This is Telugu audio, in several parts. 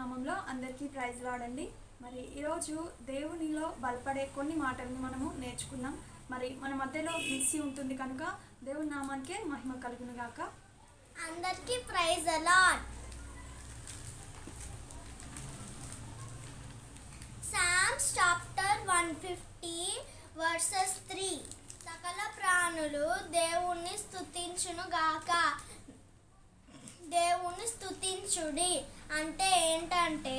నామంలో అందరికీ ప్రైజ్ లాడండి. మరి ఈరోజు దేవునిలో బలపడే కొన్ని మాటలను మనము నేర్చుకున్నాం. మరి మన మధ్యలో మిస్సి ఉంటుంది కనుక దేవుని నామానికే మహిమ కలుగును గాక. అందరికీ praise Lord. Psalms chapter 150 verses 3. సకల ప్రాణులు దేవుణ్ణి స్తుతించును గాక. దేవుణ్ణి స్తుతించుడి అంటే ఏంటంటే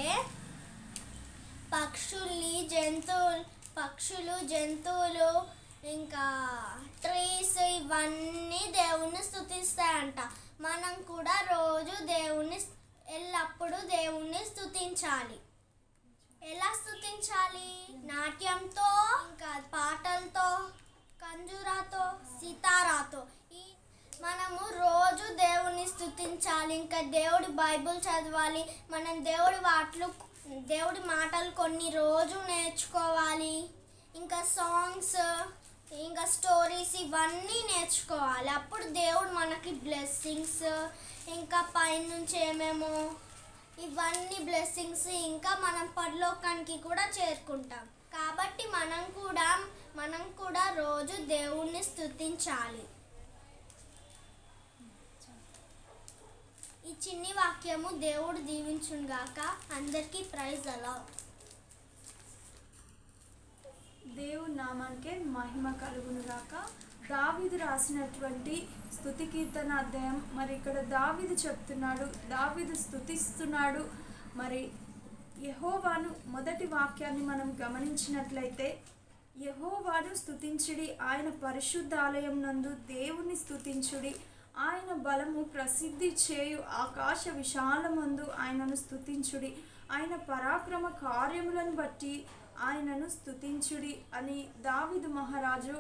పక్షులు జంతువులు ఇంకా ట్రీస్ ఇవన్నీ దేవుణ్ణి స్తుతిస్తాయంట. మనం కూడా రోజు ఎల్లప్పుడూ దేవుణ్ణి స్తుతించాలి. ఎలా స్తుతించాలి? నాట్యంతో, ఇంకా పాటలతో, కంజూరాతో, సితారాతో. మనము రోజు దేవుణ్ణి స్తుతించాలి. ఇంకా దేవుడి బైబిల్ చదవాలి. మనం దేవుడి మాటలు కొన్ని రోజు నేర్చుకోవాలి. ఇంకా సాంగ్స్, ఇంకా స్టోరీస్ ఇవన్నీ నేర్చుకోవాలి. అప్పుడు దేవుడు మనకి బ్లెస్సింగ్స్, ఇంకా పైనుంచి ఏమేమో ఇవన్నీ బ్లెస్సింగ్స్, ఇంకా మనం పరలోకానికి కూడా చేరుకుంటాం. కాబట్టి మనం కూడా రోజు దేవుణ్ణి స్తుతించాలి. ఈ చిన్ని వాక్యము దేవుడు దీవించును గాక. అందరికీ ప్రైజ్ లార్డ్. దేవుని నామానికే మహిమ కలుగును గాక. దావీదు రాసినటువంటి స్తుతి కీర్తన అధ్యాయం. మరి ఇక్కడ దావీదు చెప్తున్నాడు, దావీదు స్తుతిస్తున్నాడు. మరి యెహోవాను మొదటి వాక్యాన్ని మనం గమనించినట్లయితే, యెహోవాను స్తుతించుడి, ఆయన పరిశుద్ధాలయం నందు దేవుని స్తుతించుడి, ఆయన బలము ప్రసిద్ధి చేయు ఆకాశ విశాలమందు ఆయనను స్తుతించుడి, ఆయన పరాక్రమ కార్యములను బట్టి ఆయనను స్తుతించుడి అని దావీదు మహారాజు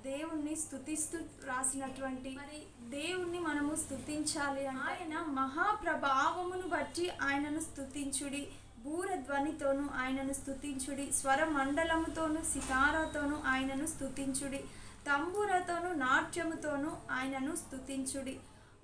దేవుణ్ణి స్తుతిస్తూ రాసినటువంటి. మరి దేవుణ్ణి మనము స్తుతించాలి. ఆయన మహాప్రభావమును బట్టి ఆయనను స్తుతించుడి, బూర ధ్వనితోను ఆయనను స్తుతించుడి, స్వర మండలముతోను సితారాతోను ఆయనను స్తుతించుడి, తంబూరతోను నాట్యముతోను ఆయనను స్తుతించుడి.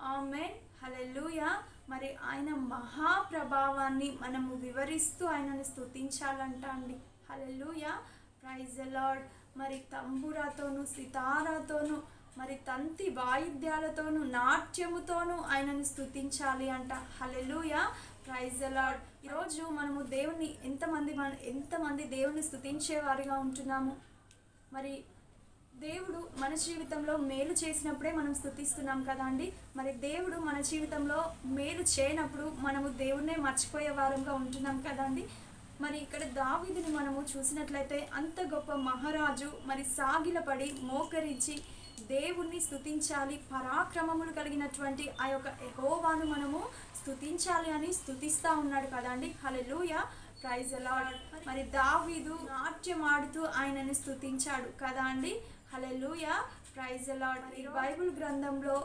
ఆమేన్, హల్లెలూయా. మరి ఆయన మహాప్రభావాన్ని మనము వివరిస్తూ ఆయనను స్తుతించాలంట అండి. హల్లెలూయా, ప్రైజ్ ది లార్డ్. మరి తంబూరాతోను సితారాతోను మరి తంతి వాయిద్యాలతోను నాట్యముతోను ఆయనను స్తుతించాలి అంట. హల్లెలూయా, ప్రైజ్ ది లార్డ్. ఈరోజు మనము దేవుని ఎంతమంది దేవుని స్తుతించే వారిగా ఉంటున్నాము. మరి దేవుడు మన జీవితంలో మేలు చేసినప్పుడే మనం స్తుతిస్తున్నాం కదా అండి. మరి దేవుడు మన జీవితంలో మేలు చేయనప్పుడు మనము దేవుణ్ణే మర్చిపోయే వారంగా ఉంటున్నాం కదండి. మరి ఇక్కడ దావీదుని మనము చూసినట్లయితే అంత గొప్ప మహారాజు మరి సాగిలపడి మోకరించి దేవుణ్ణి స్తుతించాలి, పరాక్రమములు కలిగినటువంటి ఆ యొక్క యెహోవాను మనము స్తుతించాలి అని స్తుతిస్తూ ఉన్నాడు కదండి. హల్లెలూయా, ప్రైజ్ ది లార్డ్. మరి దావీదు నాట్యం ఆడుతూ ఆయనని స్తుతించాడు కదా అండి. హల్లెలూయా, ప్రైజ్ ది లార్డ్. ఈ బైబిల్ గ్రంథంలో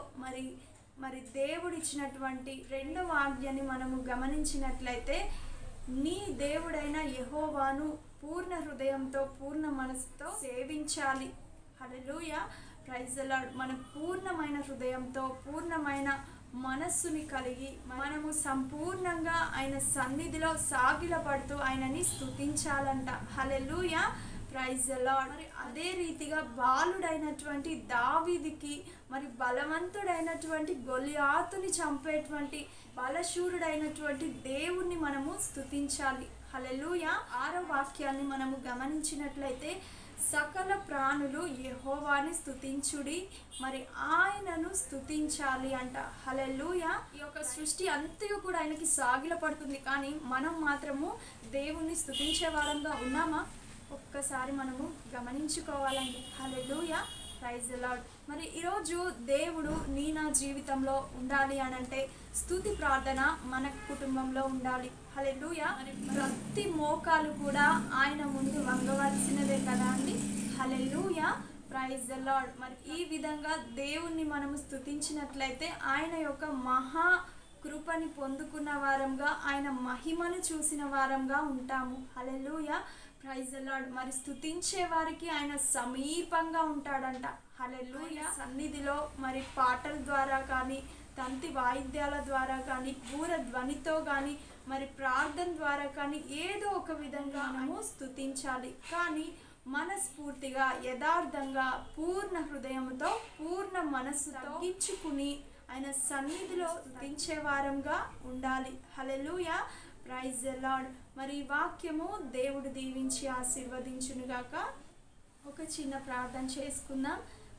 మరి దేవుడు ఇచ్చినటువంటి రెండవ ఆజ్ఞని మనము గమనించినట్లయితే, నీ దేవుడైన యెహోవాను పూర్ణ హృదయంతో పూర్ణ మనసుతో సేవించాలి. హల్లెలూయా, ప్రైజ్ ది లార్డ్. మన పూర్ణమైన హృదయంతో పూర్ణమైన మనస్సుని కలిగి మనము సంపూర్ణంగా ఆయన సన్నిధిలో సాగిలపడుతూ ఆయనని స్తుతించాలంట. హల్లెలూయా, ప్రైజ్ ది లార్డ్. మరి అదే రీతిగా బాలుడైనటువంటి దావీదుకి మరి బలవంతుడైనటువంటి గొలియాతుని చంపేటువంటి బలశూరుడైనటువంటి దేవుణ్ణి మనము స్తుతించాలి. హల్లెలూయా. 6వ వాక్యాన్ని మనము గమనించినట్లయితే, సకల ప్రాణులు యెహోవాని స్తుతించుడి, మరి ఆయనను స్తుతించాలి అంట. హల్లెలూయా. ఈ యొక్క సృష్టి అంతయు కూడా ఆయనకి సాగిలపడుతుంది, కానీ మనం మాత్రము దేవుణ్ణి స్తుతించే వారంగా ఉన్నామా? ఒక్కసారి మనము గమనించుకోవాలండి. హల్లెలూయా, ప్రైజ్ ది లార్డ్. మరి ఈరోజు దేవుడు నా జీవితంలో ఉండాలి అనంటే స్తుతి ప్రార్థన మన కుటుంబంలో ఉండాలి. హల్లెలూయా. మరి ప్రతి మోకాలు కూడా ఆయన ముందు వంగవలసినదే కదా అండి. హల్లెలూయా, ప్రైజ్ ది లార్డ్. మరి ఈ విధంగా దేవుణ్ణి మనము స్తుతించినట్లయితే ఆయన యొక్క మహా కృపని పొందుకున్న వారంగా, ఆయన మహిమను చూసిన వారంగా ఉంటాము. హల్లెలూయా, ప్రైజ్ ది లార్డ్. మరి స్తుతించే వారికి ఆయన సమీపంగా ఉంటాడంట. హల్లెలూయా. సన్నిధిలో మరి పాటల ద్వారా కానీ, తంతి వాయిద్యాల ద్వారా కానీ, బూర ధ్వనితో కానీ మరి ప్రార్థన ద్వారా కానీ ఏదో ఒక విధంగా మనము స్తుతించాలి. కానీ మనస్ఫూర్తిగా యథార్థంగా పూర్ణ హృదయంతో పూర్ణ మనస్సుతో తగ్గించుకుని ఆయన సన్నిధిలో స్తుతించే వారంగా ఉండాలి. హల్లెలూయా, ప్రైజ్ ది లార్డ్. మరి ఈ వాక్యము దేవుడు దీవించి ఆశీర్వదించునుగాక. ఒక చిన్న ప్రార్థన చేసుకుందాం.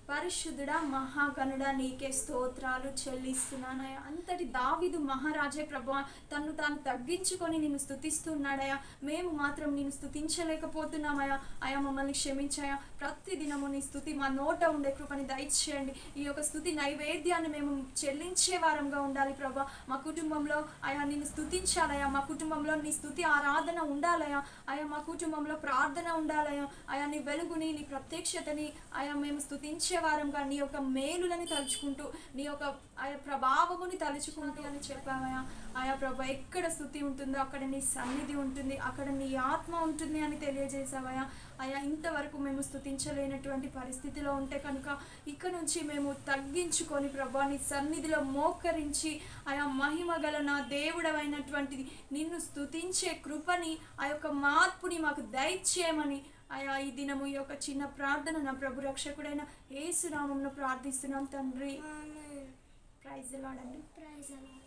పరిశుద్ధుడా మహాగణుడా నీకే స్తోత్రాలు చెల్లిస్తున్నానయ్యా. అంతటి దావీదు మహారాజే ప్రభువా తను తాను తగ్గించుకొని నిన్ను స్తుతిస్తున్నాడయ్యా. మేము మాత్రం నిన్ను స్తుతించలేకపోతున్నామయ్యా. అయ్యా మమ్మల్ని క్షమించాయా. ప్రతి దినము నీ స్తుతి మా నోట ఉండే కృపని దయచేయండి. ఈ యొక్క స్తుతి నైవేద్యాన్ని మేము చెల్లించే వారంగా ఉండాలి ప్రభువా. మా కుటుంబంలో అయా నిన్ను స్తుతించాలయ్యా. మా కుటుంబంలో నీ స్తుతి ఆరాధన ఉండాలయ్యా. అయా మా కుటుంబంలో ప్రార్థన ఉండాలయ్యా. అయా నీ వెలుగుని నీ ప్రత్యక్షతని అయా మేము స్తుతించే వారంగా నీ యొక్క మేలులని తలుచుకుంటూ నీ యొక్క ఆయా ప్రభావముని తలుచుకుంటూ అని చెప్పావయ్యా. ఆయా ప్రభా ఎక్కడ స్తుతి ఉంటుందో అక్కడ నీ సన్నిధి ఉంటుంది, అక్కడ నీ ఆత్మ ఉంటుంది అని తెలియజేసావయ్యా. అయా ఇంతవరకు మేము స్తుతించలేనటువంటి పరిస్థితిలో ఉంటే కనుక ఇక్కడ నుంచి మేము తగ్గించుకొని ప్రభా నీ సన్నిధిలో మోకరించి ఆయా మహిమ గల నా దేవుడవైనటువంటిది నిన్ను స్తుతించే కృపని ఆ యొక్క మార్పుని మాకు దయచేయమని అయా ఈ దినము ఈ యొక్క చిన్న ప్రార్థన నా ప్రభు రక్షకుడైన యేసు నామములో ప్రార్థిస్తున్నాం తండ్రి. ప్రైజ్ ది లార్డ్ అండి. Praise the lord.